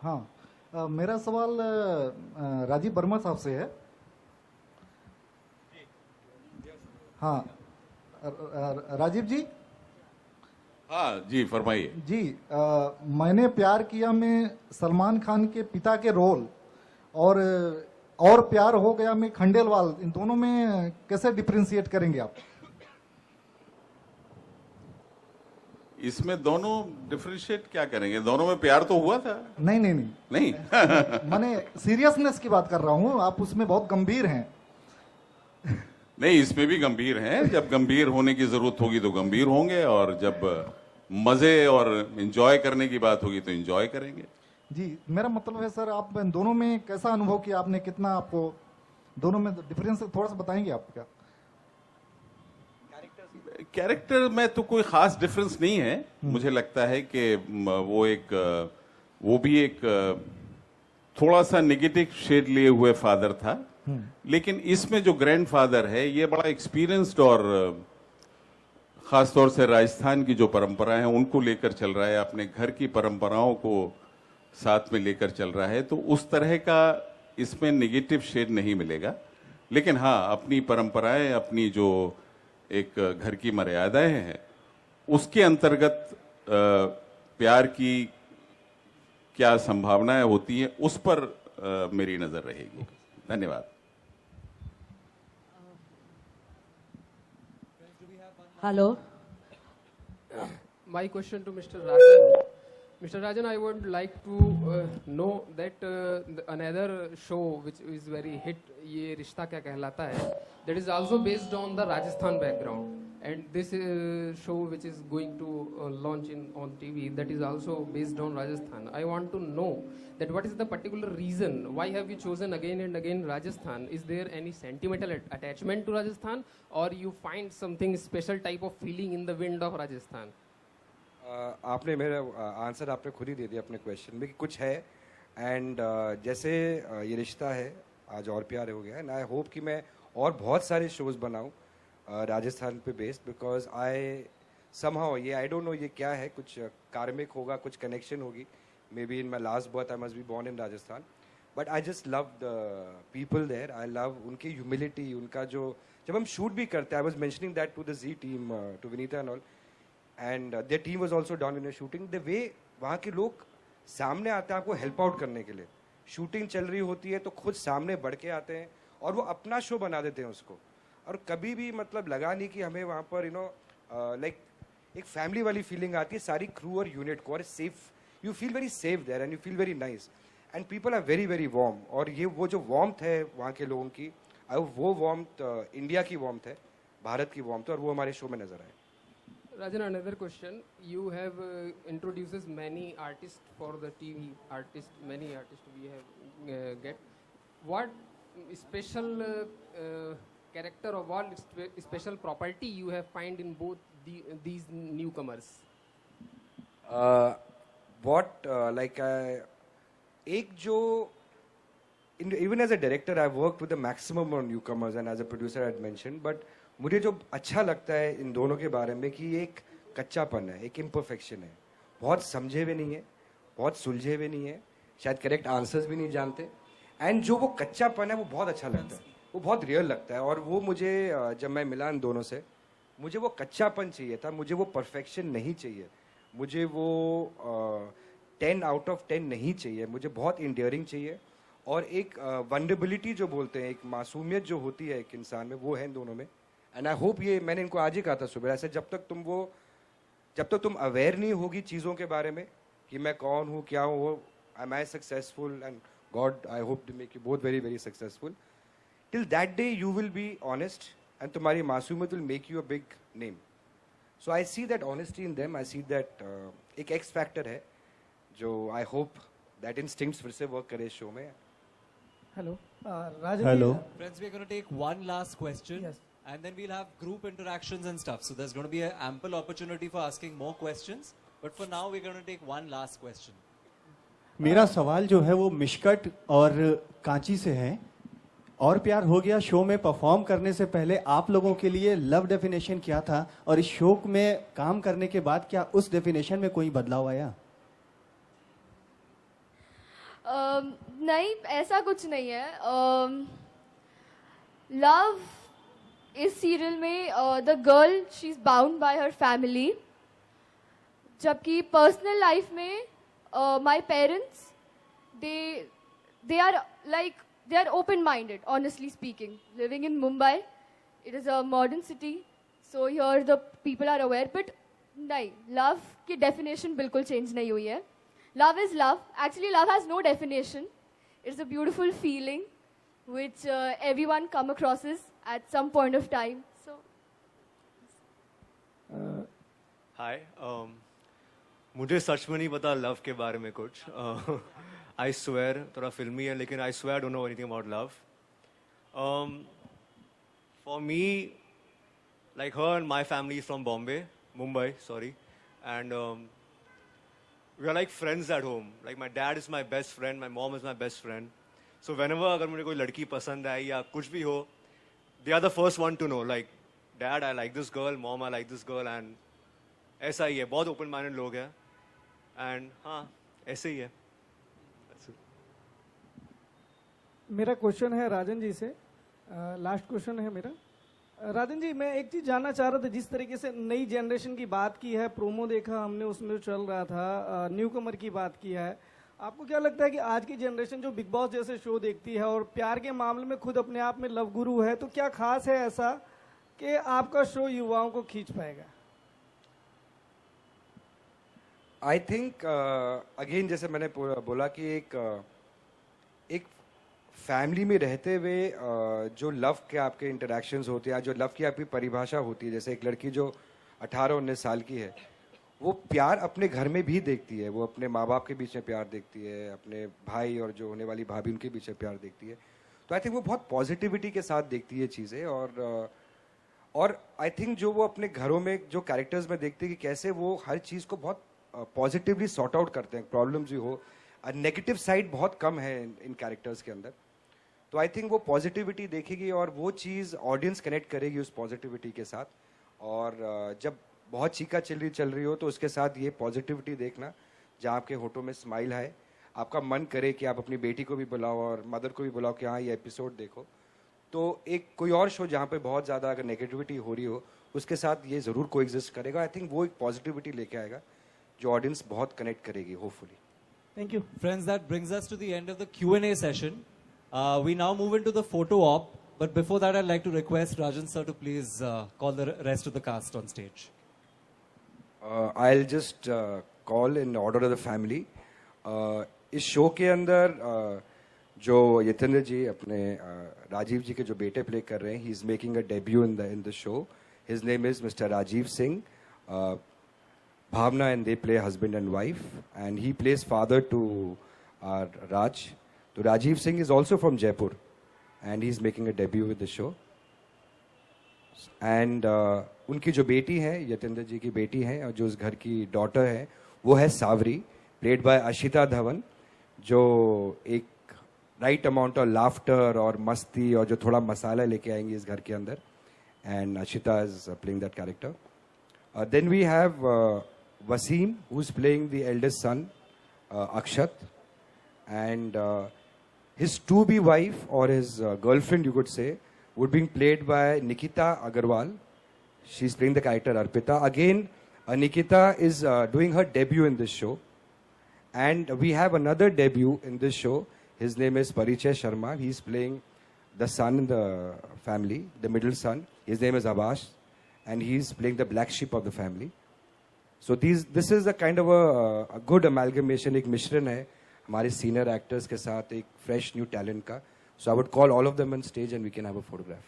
हाँ, मेरा सवाल राजीव वर्मा साहब से है। हाँ, राजीव जी। हाँ जी, फरमाइए। जी, मैंने प्यार किया में सलमान खान के पिता के रोल और प्यार हो गया में खंडेलवाल, इन दोनों में कैसे डिफरेंशिएट करेंगे आप? इसमें दोनों डिफरेंशिएट क्या करेंगे? दोनों में प्यार तो हुआ था। नहीं नहीं नहीं, नहीं मैंने सीरियसनेस की बात कर रहा हूँ, आप उसमें बहुत गंभीर हैं। नहीं, इसमें भी गंभीर हैं। जब गंभीर होने की जरूरत होगी तो गंभीर होंगे, और जब मजे और एंजॉय करने की बात होगी तो एंजॉय करेंगे। जी, मेरा मतलब है सर, आप इन दोनों में कैसा अनुभव किया आपने, कितना आपको दोनों में डिफरेंस थोड़ा सा बताएंगे आप क्या? कैरेक्टर में तो कोई खास डिफरेंस नहीं है। मुझे लगता है कि वो भी एक थोड़ा सा नेगेटिव शेड लिए हुए फादर था, लेकिन इसमें जो ग्रैंडफादर है ये बड़ा एक्सपीरियंस्ड और खासतौर से राजस्थान की जो परंपराएं हैं उनको लेकर चल रहा है, अपने घर की परंपराओं को साथ में लेकर चल रहा है। तो उस तरह का इसमें नेगेटिव शेड नहीं मिलेगा, लेकिन हाँ, अपनी परंपराएं, अपनी जो एक घर की मर्यादाएं हैं उसके अंतर्गत प्यार की क्या संभावनाएं होती हैं उस पर मेरी नजर रहेगी। धन्यवाद। Hello. My question to Mr. Rajan. Mr. Rajan, I would like to know that another show which is very hit, Ye Rishta Kya Kehlata Hai, that is also based on the Rajasthan background. And this show which is going to launch on TV, that is also based on Rajasthan. I want to know that what is the particular reason, why have you chosen again and again Rajasthan? Is there any sentimental attachment to Rajasthan, or you find something special type of feeling in the wind of Rajasthan? आपने मेरा answer आपने खुद ही दे दिया अपने question में कि कुछ है। एंड जैसे ये रिश्ता है आज और प्यार हो गया, एंड आई होप कि मैं और बहुत सारे शोज़ बनाऊं राजस्थान पे बेस्ड, बिकॉज आई समहाउ ये आई डोंट नो ये क्या है, कुछ कार्मिक होगा, कुछ कनेक्शन होगी। Maybe in my last birth I must be born in Rajasthan, but I just love the people there. I love उनकी ह्यूमिलिटी, उनका जो जब हम शूट भी करते हैं, I was mentioning that to the Zee team, to Vinita and all, and their team was also down in shooting. The way वहाँ के लोग सामने आते हैं आपको हेल्प आउट करने के लिए, शूटिंग चल रही होती है तो खुद सामने बढ़ के आते हैं और वो अपना शो बना देते हैं उसको। और कभी भी मतलब लगा नहीं कि हमें वहाँ पर लाइक एक फैमिली वाली फीलिंग आती है सारी क्रू और यूनिट को, और safe, you feel very safe there and you feel very nice, and people are very very warm. और ये वो जो वार्मथ है वहाँ के लोगों की, वो वार्मथ इंडिया की वार्मथ है, भारत की वार्मथ, और वो हमारे शो में नजर आए। Rajan, another question. You have introduces many artists for the TV artists. Many artists we have get. What special character or what special property you have find in both these newcomers? What like एक जो even as a director I've worked with the maximum of newcomers, and as a producer I had mentioned, but मुझे जो अच्छा लगता है इन दोनों के बारे में कि एक कच्चापन है, एक इम्परफेक्शन है, बहुत समझे हुए नहीं है, बहुत सुलझे हुए नहीं है, शायद करेक्ट आंसर्स भी नहीं जानते, एंड जो वो कच्चापन है वो बहुत अच्छा लगता है, वो बहुत रियल लगता है। और वो मुझे जब मैं मिला इन दोनों से, मुझे वो कच्चापन चाहिए था, मुझे वो परफेक्शन नहीं चाहिए, मुझे वो 10 आउट ऑफ 10 नहीं चाहिए, मुझे बहुत इंडियरिंग चाहिए, और एक वनरेबिलिटी जो बोलते हैं, एक मासूमियत जो होती है एक इंसान में, वो है इन दोनों में। एंड आई होप, ये मैंने इनको आज ही कहा था सुबह, ऐसे जब तक तुम अवेयर नहीं होगी चीज़ों के बारे में कि मैं कौन हूँ, क्या हूँ, am I successful, and God I hope to make you both very very successful, till that day you will be honest, and तुम्हारी मासूमियत will make you a big name. So I see that honesty in them, I see that एक X factor है जो I hope that instincts फिर से work करे इस show में। Hello. Rajan. Hello. Friends, we're going to take one last question. Yes. And then we'll have group interactions and stuff. So there's going to be an ample opportunity for asking more questions. But for now, we're going to take one last question. मेरा सवाल जो है वो मिशकट और कांची से है। और प्यार हो गया शो में परफॉर्म करने से पहले आप लोगों के लिए लव डेफिनेशन क्या था, और इस शो में काम करने के बाद क्या उस डेफिनेशन में कोई बदलाव आया? नहीं, ऐसा कुछ नहीं है. लव इस सीरियल में the girl she is bound by her family, जबकि पर्सनल लाइफ में my parents they are like they are open minded, honestly speaking. Living in Mumbai, it is a modern city, so here the people are aware, but नहीं, love की definition बिल्कुल change नहीं हुई है. Love is love. Actually, love has no definition. It's a beautiful feeling which everyone come across at some point of time. So, हाय, मुझे सच में नहीं पता लव के बारे में कुछ. आई स्वेयर, थोड़ा फिल्मी है, लेकिन I swear don't know anything about love. For me, like her and my family is from Bombay, Mumbai, sorry, and we are like friends at home. Like my dad is my best friend, my mom is my best friend. So whenever अगर मुझे कोई लड़की पसंद आए या कुछ भी हो, they are the first one to know, like dad I like this girl, mom I like this girl, and ऐसा ही है. बहुत ओपन माइंडेड लोग हैं, एंड हाँ, ऐसे ही है. मेरा क्वेश्चन है राजन जी से, लास्ट क्वेश्चन है मेरा. राजन जी, मैं एक चीज जानना चाह रहा था. जिस तरीके से नई जनरेशन की बात की है, प्रोमो देखा हमने, उसमें चल रहा था, न्यू कमर की बात किया है, आपको क्या लगता है कि आज की जनरेशन जो बिग बॉस जैसे शो देखती है और प्यार के मामले में खुद अपने आप में लव गुरु है, तो क्या खास है ऐसा कि आपका शो युवाओं को खींच पाएगा? आई थिंक अगेन जैसे मैंने बोला कि एक फैमिली में रहते हुए जो लव के आपके इंटरेक्शंस होते हैं, जो लव की आपकी परिभाषा होती है, जैसे एक लड़की जो 18-19 साल की है, वो प्यार अपने घर में भी देखती है. वो अपने माँ बाप के बीच में प्यार देखती है, अपने भाई और जो होने वाली भाभी उनके बीच में प्यार देखती है. तो आई थिंक वो बहुत पॉजिटिविटी के साथ देखती है चीज़ें. और आई थिंक जो वो अपने घरों में जो कैरेक्टर्स में देखती है कि कैसे वो हर चीज़ को बहुत पॉजिटिवली सॉर्ट आउट करते हैं. प्रॉब्लम्स भी हो, नेगेटिव साइड बहुत कम है इन कैरेक्टर्स के अंदर. तो आई थिंक वो पॉजिटिविटी देखेगी और वो चीज़ ऑडियंस कनेक्ट करेगी उस पॉजिटिविटी के साथ. और जब बहुत चीखा चल रही हो तो उसके साथ ये पॉजिटिविटी देखना, जहाँ आपके होठों में स्माइल है, आपका मन करे कि आप अपनी बेटी को भी बुलाओ और मदर को भी बुलाओ कि हाँ ये एपिसोड देखो. तो एक कोई और शो जहाँ पे बहुत ज़्यादा अगर नेगेटिविटी हो रही हो, उसके साथ ये ज़रूर को एग्जिस्ट करेगा. आई थिंक वो एक पॉजिटिविटी लेके आएगा जो ऑडियंस बहुत कनेक्ट करेगी, hopefully. Thank you. Friends, that brings us to the end of the Q&A session. We now move into the photo op, but before that I'd like to request Rajan sir to please call the rest of the cast on stage. I'll just call in order of the family. इस show के अंदर जो यतेंद्र जी अपने राजीव जी के जो बेटे play कर रहे हैं, he is making a debut in the show. His name is mister Rajiv Singh. Bhavna and they play husband and wife, and he plays father to Raj. So Rajiv Singh is also from Jaipur, and he's making a debut with the show. And उनकी जो बेटी है, यतेंद्र जी की बेटी है, और जो उस घर की डॉटर है, वो है सावरी, played by Ashita Dhawan, जो एक राइट अमाउंट ऑफ लाफ्टर और मस्ती और जो थोड़ा मसाला लेके आएंगी इस घर के अंदर. And Ashita is playing that character. Then we have Wasim, who's playing the eldest son, Akshat, and his to-be wife or his girlfriend, you could say, would be played by Nikita Agarwal. She's playing the character Arpita. Again, Nikita is doing her debut in this show. And we have another debut in this show. His name is Parichay Sharma. He's playing the son in the family, the middle son. His name is Abash. And he's playing the black sheep of the family. So this is a kind of a good amalgamation, एक मिश्रण है हमारे senior actors के साथ एक fresh new talent का. So I would call all of them on stage and we can have a photograph.